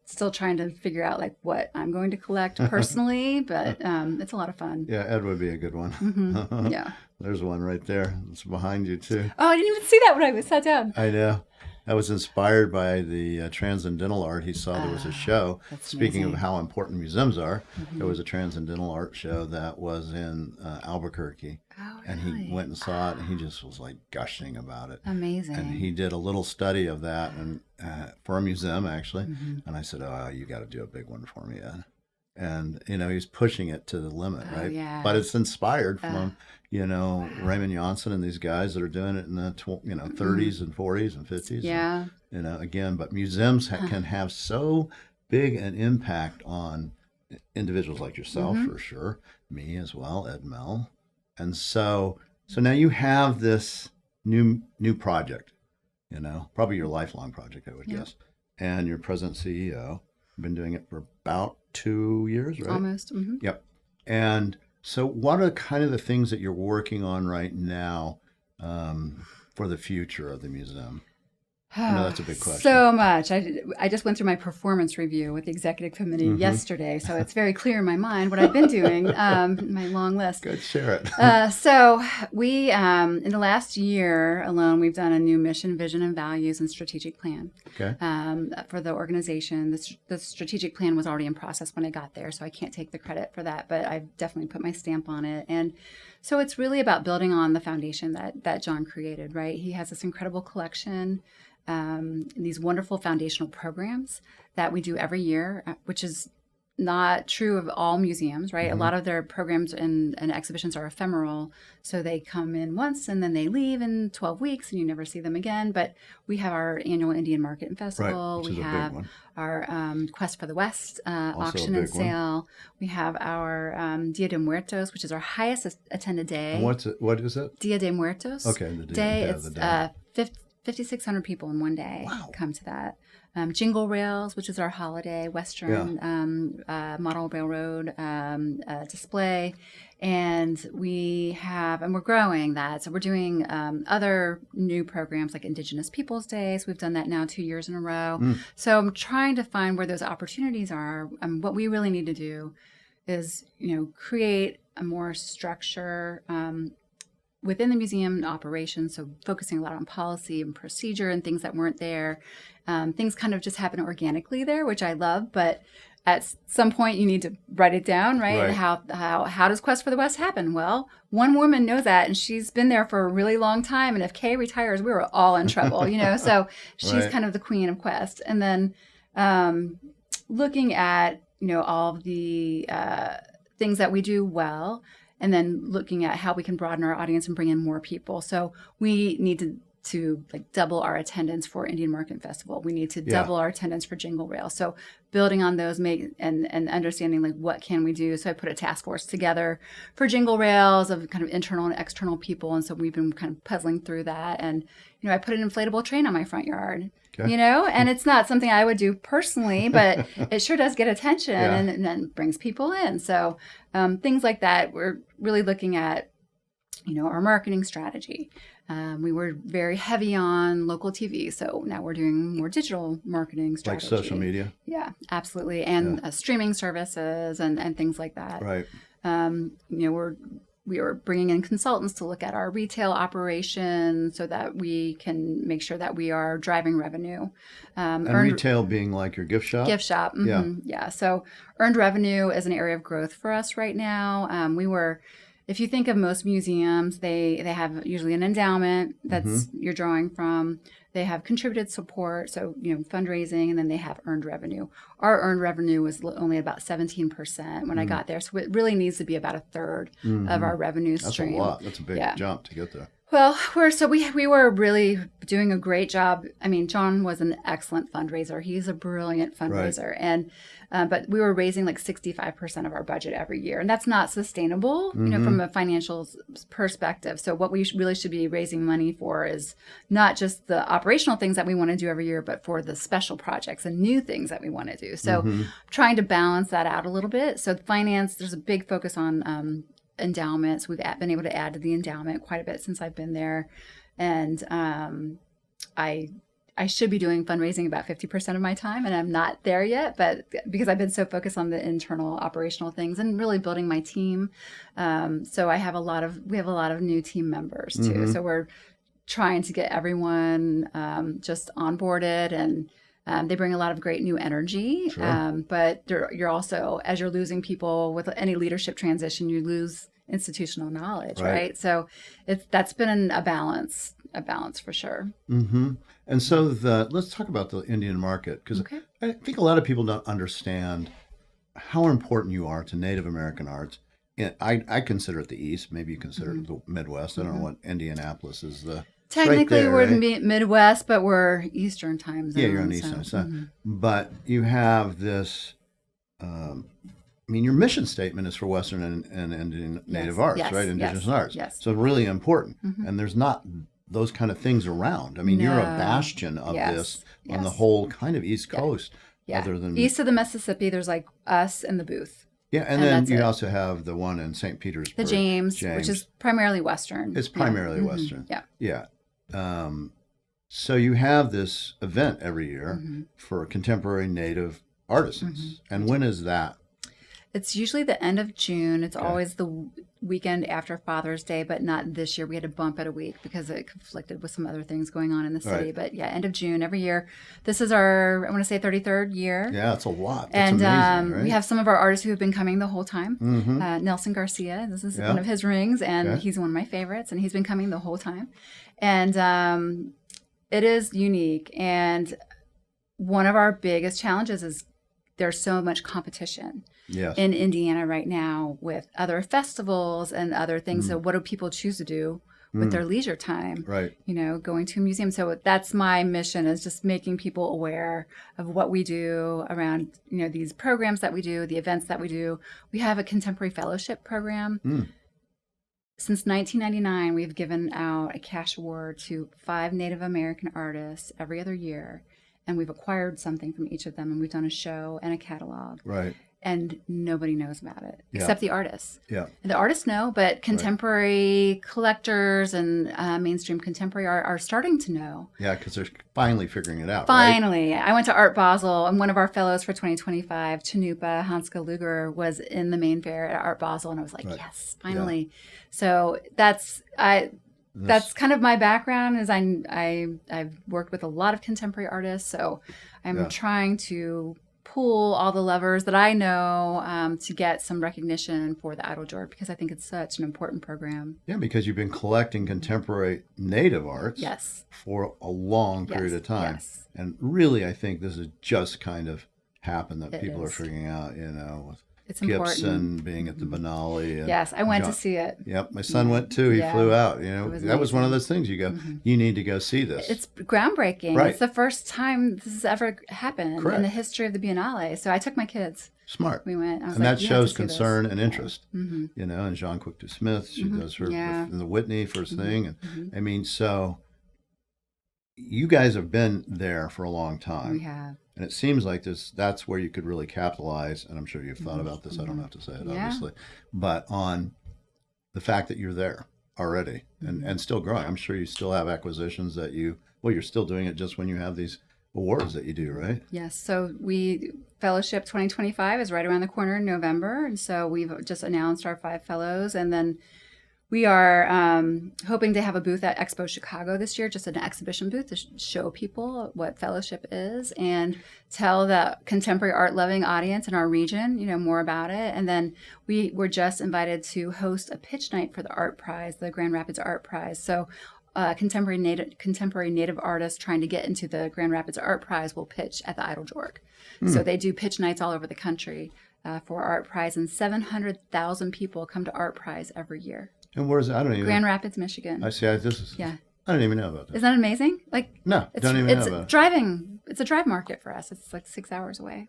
Speaker 2: still trying to figure out like what I'm going to collect personally, but it's a lot of fun.
Speaker 1: Yeah, Ed would be a good one.
Speaker 2: Mm-hmm. Yeah.
Speaker 1: There's one right there. It's behind you too.
Speaker 2: Oh, I didn't even see that when I sat down.
Speaker 1: I know. I was inspired by the transcendental art. He saw there was a show. Speaking of how important museums are, there was a transcendental art show that was in Albuquerque.
Speaker 2: Oh, really?
Speaker 1: And he went and saw it, and he just was like gushing about it.
Speaker 2: Amazing.
Speaker 1: And he did a little study of that, and for a museum actually. And I said, "Oh, you got to do a big one for me, Ed." And he's pushing it to the limit, right?
Speaker 2: Yeah.
Speaker 1: But it's inspired from Raymond Johnson and these guys that are doing it in the 30s and 40s and 50s.
Speaker 2: Yeah.
Speaker 1: And, again, but museums can have so big an impact on individuals like yourself, for sure, me as well, Ed Mell. And so now you have this new project, probably your lifelong project, I would guess, and you're president CEO. You've been doing it for about 2 years, right?
Speaker 2: Almost. Mm-hmm.
Speaker 1: Yep. And so what are kind of the things that you're working on right now for the future of the museum? I know that's a big question.
Speaker 2: So much. I just went through my performance review with the executive committee yesterday, so it's very clear in my mind what I've been doing, my long list.
Speaker 1: Good, share it.
Speaker 2: So we, in the last year alone, we've done a new mission, vision, and values and strategic plan for the organization. The strategic plan was already in process when I got there, so I can't take the credit for that, but I've definitely put my stamp on it. And so it's really about building on the foundation that John created, right? He has this incredible collection, these wonderful foundational programs that we do every year, which is not true of all museums, right? A lot of their programs and exhibitions are ephemeral. So they come in once and then they leave in 12 weeks and you never see them again. But we have our annual Indian Market and Festival. We have our Quest for the West auction and sale. We have our Dia de Muertos, which is our highest attended day.
Speaker 1: And what is it?
Speaker 2: Dia de Muertos.
Speaker 1: Okay, the
Speaker 2: day.
Speaker 1: It's the day.
Speaker 2: 5,600 people in one day come to that. Jingle Rails, which is our holiday Western model railroad display. And we're growing that. So we're doing other new programs like Indigenous Peoples Days. We've done that now 2 years in a row. So I'm trying to find where those opportunities are. What we really need to do is, create a more structure within the museum operations, so focusing a lot on policy and procedure and things that weren't there. Things kind of just happen organically there, which I love, but at some point you need to write it down, right? And how does Quest for the West happen? Well, one woman knows that, and she's been there for a really long time, and if Kay retires, we were all in trouble, so she's kind of the queen of Quest. And then looking at, all of the things that we do well, and then looking at how we can broaden our audience and bring in more people. So we need to like double our attendance for Indian Market Festival. We need to double our attendance for Jingle Rail. So building on those and understanding like what can we do. So I put a task force together for Jingle Rails of kind of internal and external people. And so we've been kind of puzzling through that. And, I put an inflatable train on my front yard, and it's not something I would do personally, but it sure does get attention and then brings people in. So things like that, we're really looking at, our marketing strategy. We were very heavy on local TV, so now we're doing more digital marketing strategy.
Speaker 1: Like social media?
Speaker 2: Yeah, absolutely. And streaming services and things like that.
Speaker 1: Right.
Speaker 2: We are bringing in consultants to look at our retail operation so that we can make sure that we are driving revenue.
Speaker 1: And retail being like your gift shop?
Speaker 2: Gift shop. Mm-hmm, yeah. So earned revenue is an area of growth for us right now. If you think of most museums, they have usually an endowment that's you're drawing from. They have contributed support, so fundraising, and then they have earned revenue. Our earned revenue was only about 17% when I got there, so it really needs to be about a third of our revenue stream.
Speaker 1: That's a lot. That's a big jump to get there.
Speaker 2: Well, we were really doing a great job. I mean, John was an excellent fundraiser. He's a brilliant fundraiser, and but we were raising like 65% of our budget every year, and that's not sustainable, from a financial perspective. So what we really should be raising money for is not just the operational things that we want to do every year, but for the special projects and new things that we want to do. So trying to balance that out a little bit. So finance, there's a big focus on endowments. We've been able to add to the endowment quite a bit since I've been there, and I should be doing fundraising about 50% of my time, and I'm not there yet, but because I've been so focused on the internal operational things and really building my team. So we have a lot of new team members too. So we're trying to get everyone just onboarded, and they bring a lot of great new energy. Sure. But you're also, as you're losing people with any leadership transition, you lose institutional knowledge, right? So that's been a balance for sure. Mm-hmm.
Speaker 1: And so let's talk about the Indian market, because I think a lot of people don't understand how important you are to Native American arts. I consider it the East. Maybe you consider it the Midwest. I don't know what Indianapolis is.
Speaker 2: Technically, we're in the Midwest, but we're Eastern time zone.
Speaker 1: Yeah, you're on Eastern. So, but you have this. Your mission statement is for Western and Indian Native arts, right? Indigenous arts. Yes. So really important, and there's not those kind of things around. You're a bastion of this on the whole kind of East Coast.
Speaker 2: Yeah.
Speaker 1: Other than
Speaker 2: east of the Mississippi, there's like us and the booth.
Speaker 1: Yeah, and then you also have the one in St. Petersburg.
Speaker 2: The James, which is primarily Western.
Speaker 1: It's primarily Western.
Speaker 2: Yeah.
Speaker 1: Yeah. So you have this event every year for contemporary Native artisans. And when is that?
Speaker 2: It's usually the end of June. It's always the weekend after Father's Day, but not this year. We had to bump it a week because it conflicted with some other things going on in the city. Right. But end of June every year. This is our, I want to say, 33rd year.
Speaker 1: Yeah, that's a lot. That's amazing, right?
Speaker 2: We have some of our artists who have been coming the whole time. Nelson Garcia, this is one of his rings, and he's one of my favorites, and he's been coming the whole time. And it is unique. And one of our biggest challenges is there's so much competition in Indiana right now with other festivals and other things. So what do people choose to do with their leisure time?
Speaker 1: Right.
Speaker 2: Going to a museum. So that's my mission, is just making people aware of what we do around, these programs that we do, the events that we do. We have a contemporary fellowship program. Since 1999, we've given out a cash award to 5 Native American artists every other year. And we've acquired something from each of them, and we've done a show and a catalog. Right. And nobody knows about it except the artists. Yeah. And the artists know, but contemporary collectors and mainstream contemporary art are starting to know. Yeah, because they're finally figuring it out. Finally. Right? I went to Art Basel, and one of our fellows for 2025, Chanupa Hanska Luger, was in the main fair at Art Basel, and I was like, yes, finally. Yeah. So that's kind of my background. Is I've worked with a lot of contemporary artists, so I'm trying to pull all the levers that I know to get some recognition for the Eiteljorg, because I think it's such an important program. Yeah, because you've been collecting contemporary Native arts for a long period of time. And really, I think this has just kind of happened that people are figuring out, It's
Speaker 1: Gibson
Speaker 2: important.
Speaker 1: being at the Benali. And
Speaker 2: Yes, I went to
Speaker 1: John,
Speaker 2: see it.
Speaker 1: Yep, my son went too. He
Speaker 2: Yeah.
Speaker 1: flew out. That was one of
Speaker 2: amazing.
Speaker 1: those things you go, you need to go see this.
Speaker 2: It's groundbreaking.
Speaker 1: Right.
Speaker 2: It's the first time this has ever happened in
Speaker 1: Correct.
Speaker 2: the history of the Biennale. So I took my kids.
Speaker 1: Smart.
Speaker 2: We went. I was
Speaker 1: And
Speaker 2: like,
Speaker 1: that
Speaker 2: "You have to
Speaker 1: shows
Speaker 2: see
Speaker 1: concern
Speaker 2: this."
Speaker 1: and interest.
Speaker 2: Mm-hmm.
Speaker 1: And Jean Quick Smith, she does her
Speaker 2: Yeah.
Speaker 1: in the Whitney first thing. And
Speaker 2: Mm-hmm.
Speaker 1: I mean, so you guys have been there for a long time.
Speaker 2: We have.
Speaker 1: And it seems like that's where you could really capitalize. And I'm sure you've thought about this. I don't have to say it,
Speaker 2: Yeah.
Speaker 1: obviously. But on the fact that you're there already and still growing. I'm sure you still have acquisitions that you're still doing it just when you have these awards that you do, right?
Speaker 2: Yes. So Fellowship 2025 is right around the corner in November. And so we've just announced our 5 fellows. And then we are hoping to have a booth at Expo Chicago this year, just an exhibition booth to show people what fellowship is and tell the contemporary art loving audience in our region, more about it. And then we were just invited to host a pitch night for the Art Prize, the Grand Rapids Art Prize. So contemporary native artists trying to get into the Grand Rapids Art Prize will pitch at the Eiteljorg. So they do pitch nights all over the country for Art Prize, and 700,000 people come to Art Prize every year.
Speaker 1: And where is it? I don't even
Speaker 2: Grand Rapids, Michigan.
Speaker 1: I see.
Speaker 2: Yeah.
Speaker 1: I don't even know about that.
Speaker 2: Isn't that amazing?
Speaker 1: No, don't even know about it.
Speaker 2: Driving. It's a drive market for us. It's like 6 hours away.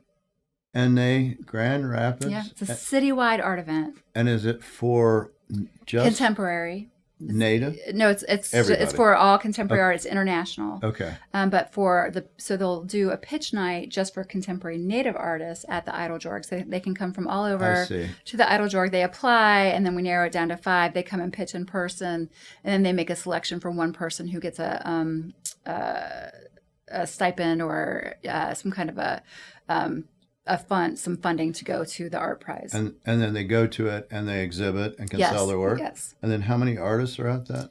Speaker 1: And Grand Rapids?
Speaker 2: Yeah, it's a citywide art event.
Speaker 1: And is it for just
Speaker 2: Contemporary.
Speaker 1: native?
Speaker 2: No, it's
Speaker 1: Everybody.
Speaker 2: it's for all contemporary art. It's international.
Speaker 1: Okay.
Speaker 2: But so they'll do a pitch night just for contemporary native artists at the Eiteljorg. So they can come from all over to the Eiteljorg. They apply, and then we narrow it down to 5. They come and pitch in person, and then they make a selection for one person who gets a stipend or some kind of some funding to go to the Art Prize.
Speaker 1: And then they go to it and they exhibit and can sell their work?
Speaker 2: Yes.
Speaker 1: And then how many artists are at that?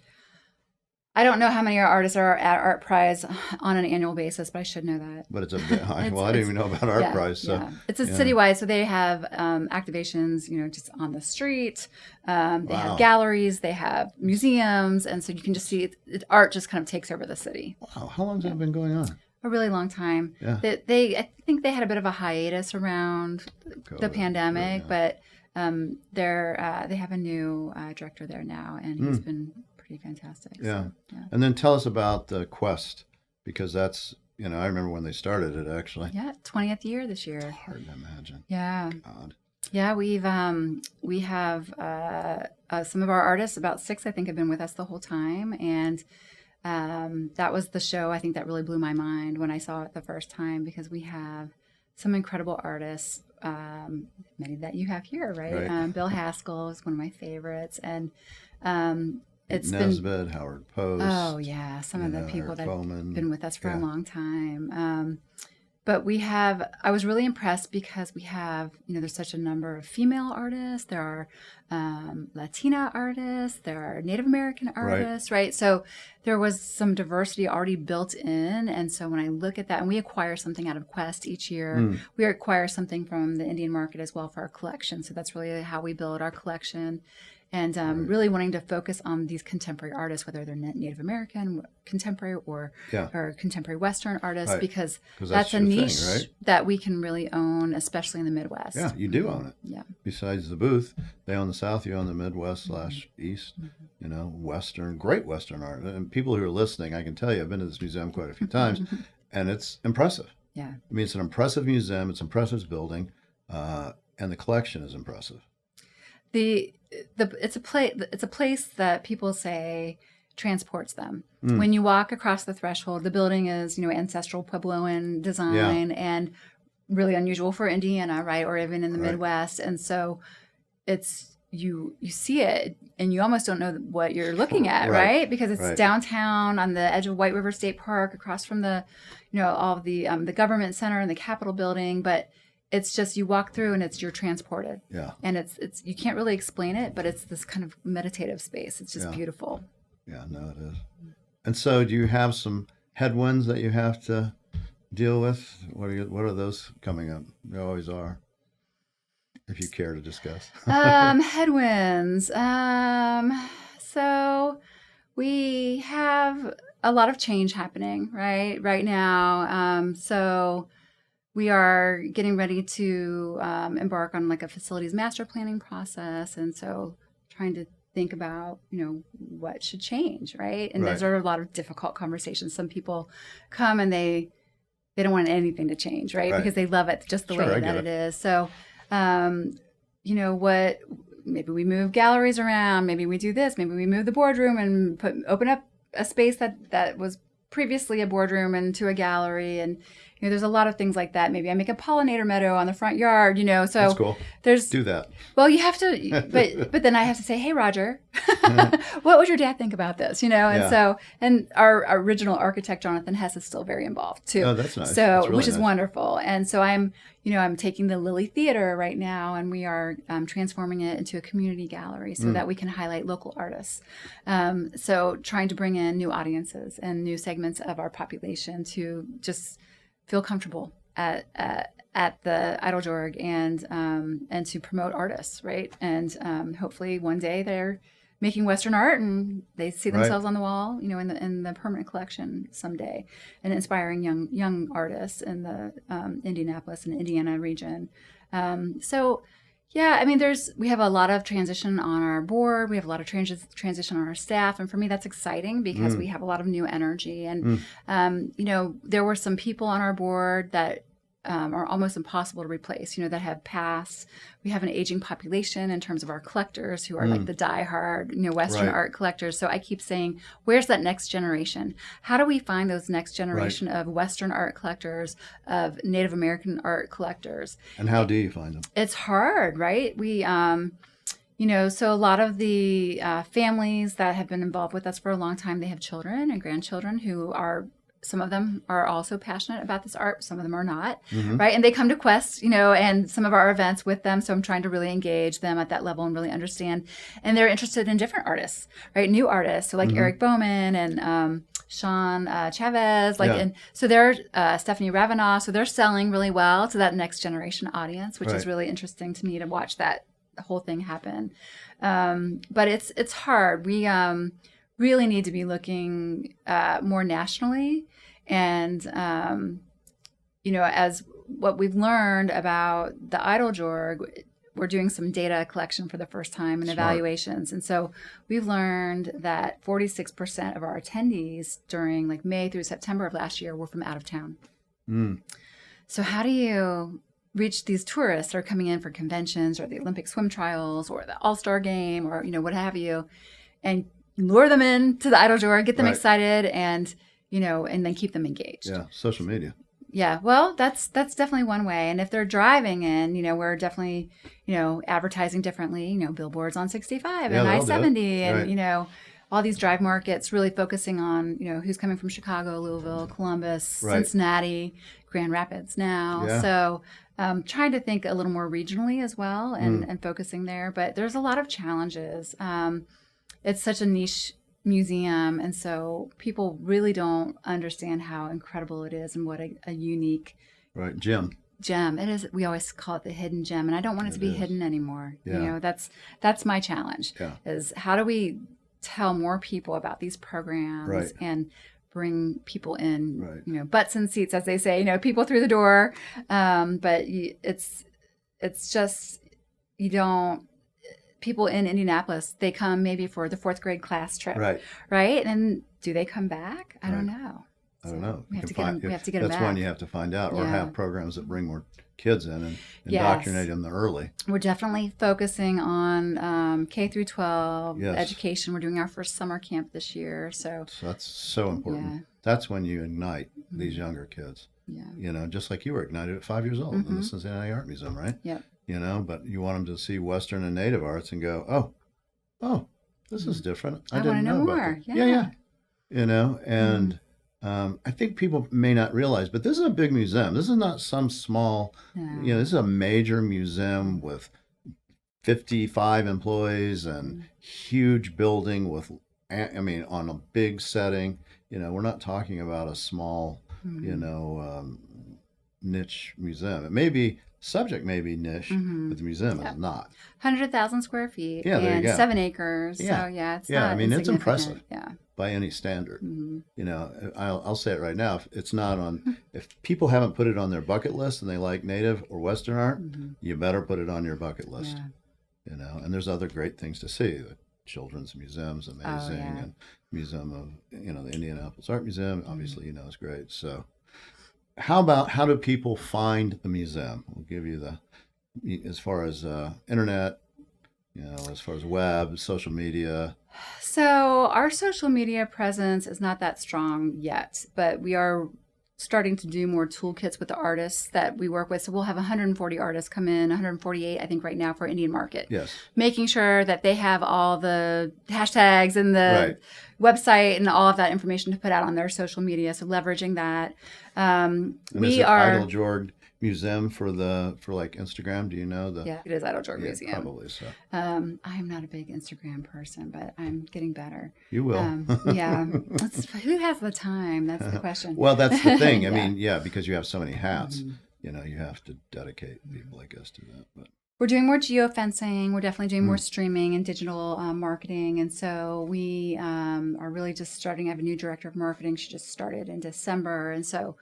Speaker 2: I don't know how many artists are at Art Prize on an annual basis, but I should know that.
Speaker 1: But it's a bit high. Well, I didn't even know about Art Prize. So
Speaker 2: yeah. It's a citywide, so they have activations, just on the street. They have galleries, they have museums, and so you can just see art just kind of takes over the city.
Speaker 1: Wow, how long has that been going on?
Speaker 2: A really long time.
Speaker 1: Yeah.
Speaker 2: I think they had a bit of a hiatus around the pandemic, but they have a new director there now, and he's been pretty fantastic.
Speaker 1: Yeah.
Speaker 2: So, yeah.
Speaker 1: And then tell us about the Quest, because that's, I remember when they started it, actually.
Speaker 2: Yeah, 20th year this year.
Speaker 1: Hard to imagine.
Speaker 2: Yeah.
Speaker 1: God.
Speaker 2: Yeah, we have some of our artists, about 6, I think, have been with us the whole time, and that was the show I think that really blew my mind when I saw it the first time, because we have some incredible artists, many that you have here, right? Bill Haskell is one of my favorites, and it's
Speaker 1: Nesbitt, Howard Post.
Speaker 2: Oh yeah, some of the people that have been with us for a long time. But I was really impressed because we have, there's such a number of female artists. There are Latina artists. There are Native American artists, right? So there was some diversity already built in. And so when I look at that, and we acquire something out of Quest each year, we acquire something from the Indian market as well for our collection. So that's really how we build our collection. And really wanting to focus on these contemporary artists, whether they're Native American, contemporary, or contemporary Western artists, because that's a niche that we can really own, especially in the Midwest.
Speaker 1: Yeah, you do own it.
Speaker 2: Yeah.
Speaker 1: Besides the booth, they own the South, you own the Midwest / East, Western, great Western art. And people who are listening, I can tell you, I've been to this museum quite a few times, and it's impressive.
Speaker 2: Yeah.
Speaker 1: I mean, it's an impressive museum, it's an impressive building, and the collection is impressive.
Speaker 2: It's a place that people say transports them. When you walk across the threshold, the building is, Ancestral Puebloan design and really unusual for Indiana, right? Or even in the Midwest. And so it's, you see it and you almost don't know what you're looking at, right? Because it's downtown on the edge of White River State Park, across from the, all of the government center and the Capitol building, but it's just, you walk through and you're transported. Yeah. And it's you can't really explain it, but it's this kind of meditative space. It's just beautiful.
Speaker 1: Yeah, no, it is. And so do you have some headwinds that you have to deal with? What are those coming up? They always are, if you care to discuss.
Speaker 2: Headwinds. So we have a lot of change happening right now. So we are getting ready to embark on like a facilities master planning process. And so trying to think about, what should change, right? And those are a lot of difficult conversations. Some people come and they don't want anything to change, right? Because they love it just the way that it is. So, what, maybe we move galleries around, maybe we do this, maybe we move the boardroom and open up a space that was previously a boardroom into a gallery. And there's a lot of things like that. Maybe I make a pollinator meadow on the front yard, so
Speaker 1: that's cool.
Speaker 2: Do
Speaker 1: that.
Speaker 2: Well, you have to, but then I have to say, hey, Roger, what would your dad think about this? And our original architect, Jonathan Hess, is still very involved too.
Speaker 1: Oh, that's nice.
Speaker 2: So,
Speaker 1: that's really
Speaker 2: which is
Speaker 1: nice.
Speaker 2: Wonderful. And so I'm taking the Lily Theater right now, and we are transforming it into a community gallery so that we can highlight local artists. So trying to bring in new audiences and new segments of our population to just feel comfortable at the Eiteljorg and to promote artists, right? And hopefully one day they're making Western art and they see themselves on the wall, in the permanent collection someday, and inspiring young artists in the Indianapolis and Indiana region. Yeah, I mean, we have a lot of transition on our board. We have a lot of transition on our staff. And for me, that's exciting because we have a lot of new energy. And, there were some people on our board that are almost impossible to replace, that have passed. We have an aging population in terms of our collectors who are like the diehard, Western art collectors. So I keep saying, where's that next generation? How do we find those next generation of Western art collectors, of Native American art collectors?
Speaker 1: And how do you find them?
Speaker 2: It's hard, right? We, so a lot of the families that have been involved with us for a long time, they have children and grandchildren who are, some of them are also passionate about this art. Some of them are not, right? And they come to Quest, and some of our events with them. So I'm trying to really engage them at that level and really understand. And they're interested in different artists, right? New artists. So like Eric Bowman and Sean Chavez. And so they're Stephanie Ravanaugh. So they're selling really well to that next generation audience, which is really interesting to me to watch that whole thing happen. But it's hard. We really need to be looking more nationally. And, as what we've learned about the Eiteljorg, we're doing some data collection for the first time and evaluations. And so we've learned that 46% of our attendees during like May through September of last year were from out of town. So how do you reach these tourists that are coming in for conventions or the Olympic swim trials or the All-Star game or, what have you, and lure them in to the Eiteljorg, get them excited, and and then keep them engaged.
Speaker 1: Yeah, social media.
Speaker 2: Yeah, well, that's definitely one way. And if they're driving in, we're definitely, advertising differently. Billboards on 65 and I-70, and all these drive markets. Really focusing on who's coming from Chicago, Louisville, Columbus, Cincinnati, Grand Rapids now. Yeah. So trying to think a little more regionally as well, and focusing there. But there's a lot of challenges. It's such a niche museum, and so people really don't understand how incredible it is and what a unique
Speaker 1: gem
Speaker 2: it is. We always call it the hidden gem, and I don't want it to be hidden anymore. That's my challenge, is how do we tell more people about these programs and bring people in, butts in seats, as they say, people through the door. But it's just, people in Indianapolis, they come maybe for the 4th grade class trip, right? And do they come back? I don't know.
Speaker 1: I don't know.
Speaker 2: We have to get them back.
Speaker 1: That's one you have to find out, or have programs that bring more kids in and indoctrinate them early.
Speaker 2: We're definitely focusing on K through 12 education. We're doing our first summer camp this year, so
Speaker 1: that's so important. Yeah. That's when you ignite these younger kids. Yeah, just like you were ignited at 5 years old in the Cincinnati Art Museum, right?
Speaker 2: Yep.
Speaker 1: But you want them to see Western and Native arts and go, oh, this is different. I didn't know
Speaker 2: more.
Speaker 1: About that. Yeah. And I think people may not realize, but this is a big museum. This is not some small, this is a major museum with 55 employees and huge building with, on a big setting. We're not talking about a small, niche museum. It may be subject may be niche, but the museum is not.
Speaker 2: 100,000 square feet
Speaker 1: Yeah, there you
Speaker 2: and
Speaker 1: go.
Speaker 2: 7 acres.
Speaker 1: Yeah.
Speaker 2: So yeah, it's
Speaker 1: Yeah,
Speaker 2: not
Speaker 1: I mean, it's
Speaker 2: insignificant.
Speaker 1: impressive.
Speaker 2: Yeah.
Speaker 1: By any standard. You know, I'll say it right now. If it's not on, if people haven't put it on their bucket list and they like Native or Western art, you better put it on your bucket list.
Speaker 2: Yeah.
Speaker 1: You know, and there's other great things to see. The Children's Museum's amazing, and Museum of, you know, the Indianapolis Art Museum, obviously, you know, is great. So, how do people find the museum? We'll give you as far as internet, you know, as far as web, social media.
Speaker 2: So our social media presence is not that strong yet, but we are starting to do more toolkits with the artists that we work with. So we'll have 140 artists come in, 148, I think, right now for Indian Market.
Speaker 1: Yes.
Speaker 2: Making sure that they have all the hashtags and the website and all of that information to put out on their social media. So leveraging that.
Speaker 1: And is it Eiteljorg Museum for like Instagram? Do you know
Speaker 2: Yeah, it is Eiteljorg Museum.
Speaker 1: Probably so.
Speaker 2: I am not a big Instagram person, but I'm getting better.
Speaker 1: You will.
Speaker 2: Yeah. Who has the time? That's the question.
Speaker 1: Well, that's the thing. I mean, because you have so many hats, you know, you have to dedicate people, I guess, to that. But
Speaker 2: we're doing more geofencing. We're definitely doing more streaming and digital marketing. And so we are really just starting. I have a new director of marketing. She just started in December. And so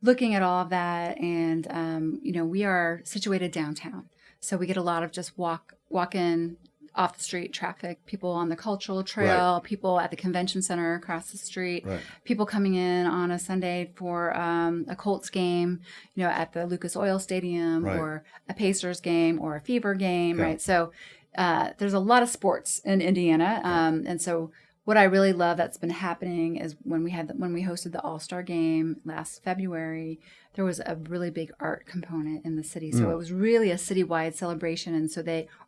Speaker 2: looking at all of that, and you know, we are situated downtown, so we get a lot of just walk in off the street traffic, people on the cultural trail, people at the convention center across the street, people coming in on a Sunday for a Colts game, you know, at the Lucas Oil Stadium, or a Pacers game or a Fever game, right? So there's a lot of sports in Indiana, and so what I really love that's been happening is when we hosted the All-Star game last February, there was a really big art component in the city. So it was really a citywide celebration. And so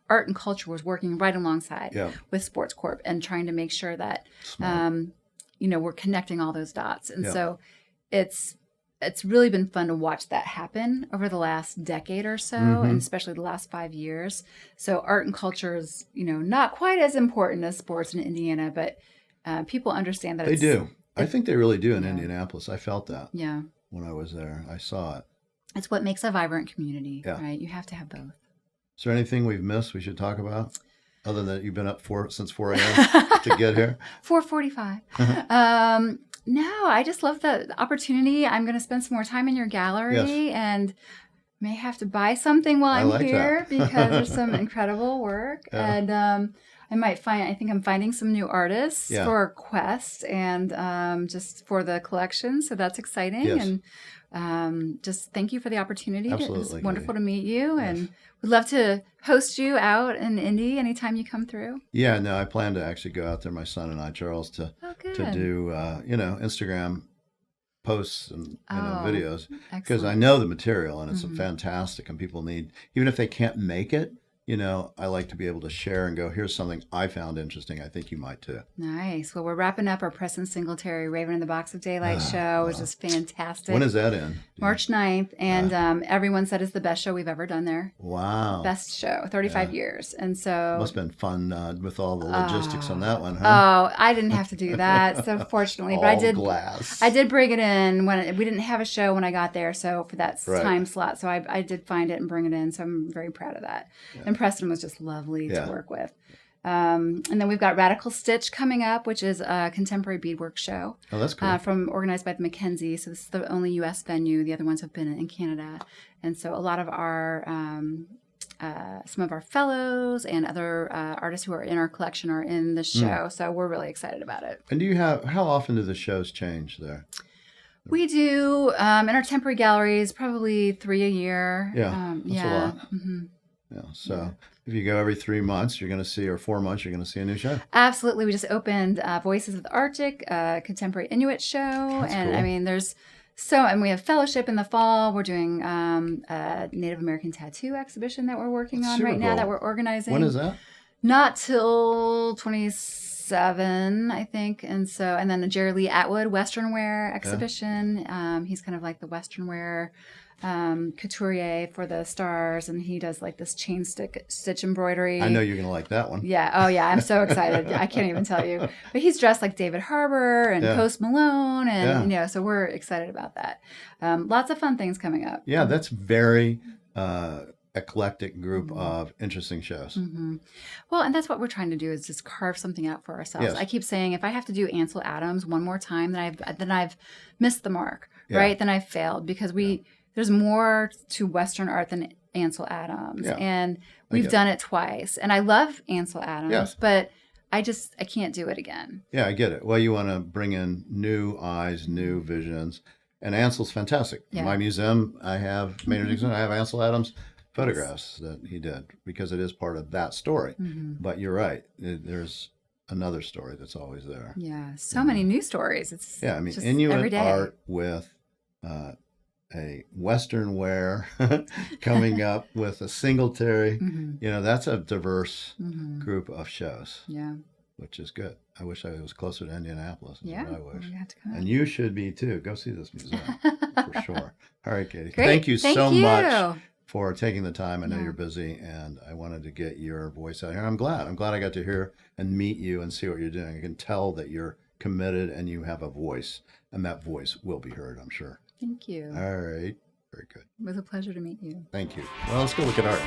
Speaker 2: art and culture was working right alongside with Sports Corp and trying to make sure that, you know, we're connecting all those dots. And so it's really been fun to watch that happen over the last decade or so, and especially the last 5 years. So art and culture is, you know, not quite as important as sports in Indiana, but people understand that
Speaker 1: they do. I think they really do in Indianapolis. I felt that when I was there. I saw it.
Speaker 2: It's what makes a vibrant community, right? You have to have both.
Speaker 1: Is there anything we've missed we should talk about? Other than you've been up since 4 a.m. to get here?
Speaker 2: 4:45. No, I just love the opportunity. I'm going to spend some more time in your gallery and may have to buy something while I'm here because there's some incredible work. And I think I'm finding some new artists for Quest and just for the collection. So that's exciting. And just thank you for the opportunity.
Speaker 1: Absolutely.
Speaker 2: It's wonderful to meet you. And we'd love to host you out in Indy anytime you come through.
Speaker 1: Yeah, no, I plan to actually go out there, my son and I, Charles, to do, you know, Instagram posts and videos. Because I know the material and it's fantastic and people need, even if they can't make it, you know, I like to be able to share and go, here's something I found interesting. I think you might too.
Speaker 2: Nice. Well, we're wrapping up our Preston Singletary Raven in the Box of Daylight show, which is fantastic.
Speaker 1: When is that in?
Speaker 2: March 9th. And everyone said it's the best show we've ever done there.
Speaker 1: Wow.
Speaker 2: Best show, 35 years. And so.
Speaker 1: Must have been fun with all the logistics on that one, huh?
Speaker 2: Oh, I didn't have to do that, so fortunately. But
Speaker 1: glass.
Speaker 2: I did bring it in when we didn't have a show when I got there, so for that time slot. So I did find it and bring it in, so I'm very proud of that. Yeah. And Preston was just lovely to work with. And then we've got Radical Stitch coming up, which is a contemporary beadwork show.
Speaker 1: Oh, that's cool.
Speaker 2: Organized by the Mackenzie. So this is the only U.S. venue. The other ones have been in Canada. And so a lot of our, some of our fellows and other artists who are in our collection are in the show. So we're really excited about it.
Speaker 1: And how often do the shows change there?
Speaker 2: We do, in our temporary galleries, probably 3 a year.
Speaker 1: Yeah, that's a lot. Mm-hmm. Yeah, so if you go every 3 months, you're going to see, or 4 months, you're going to see a new show.
Speaker 2: Absolutely. We just opened Voices of the Arctic, a contemporary Inuit show.
Speaker 1: That's
Speaker 2: and
Speaker 1: cool.
Speaker 2: I mean, and we have fellowship in the fall. We're doing a Native American tattoo exhibition that we're working on right now that we're organizing.
Speaker 1: When is that?
Speaker 2: Not till 27, I think. And then the Jerry Lee Atwood Western Wear exhibition. Yeah. He's kind of like the Western Wear couturier for the stars, and he does like this chain stitch embroidery.
Speaker 1: I know you're gonna like that one.
Speaker 2: Yeah. Oh yeah, I'm so excited. I can't even tell you. But he's dressed like David Harbour and Post Malone, and so we're excited about that. Lots of fun things coming up.
Speaker 1: Yeah, that's very eclectic group of interesting shows.
Speaker 2: Well, and that's what we're trying to do is just carve something out for ourselves.
Speaker 1: Yes.
Speaker 2: I keep saying if I have to do Ansel Adams one more time, then I've missed the mark, right? Then I've failed because there's more to Western art than Ansel Adams, and we've done it twice. And I love Ansel Adams, but I can't do it again.
Speaker 1: Yeah, I get it. Well, you want to bring in new eyes, new visions, and Ansel's fantastic. In my museum, I have Maynard Dixon. I have Ansel Adams photographs that he did because it is part of that story. But you're right. There's another story that's always there.
Speaker 2: Yeah, so many new stories. It's
Speaker 1: I mean,
Speaker 2: just
Speaker 1: Inuit
Speaker 2: every day.
Speaker 1: art with a Western wear coming up with a singletary. That's a diverse group of shows.
Speaker 2: Yeah.
Speaker 1: Which is good. I wish I was closer to Indianapolis.
Speaker 2: Yeah,
Speaker 1: I wish.
Speaker 2: you have to come.
Speaker 1: And you should be too. Go see this museum for sure. All right, Katie.
Speaker 2: Great.
Speaker 1: Thank you so
Speaker 2: you.
Speaker 1: much for taking the time. I know you're busy, and I wanted to get your voice out here. I'm glad. I got to hear and meet you and see what you're doing. I can tell that you're committed and you have a voice, and that voice will be heard, I'm sure.
Speaker 2: Thank you.
Speaker 1: All right. Very good.
Speaker 2: It was a pleasure to meet you.
Speaker 1: Thank you. Well, let's go look at art.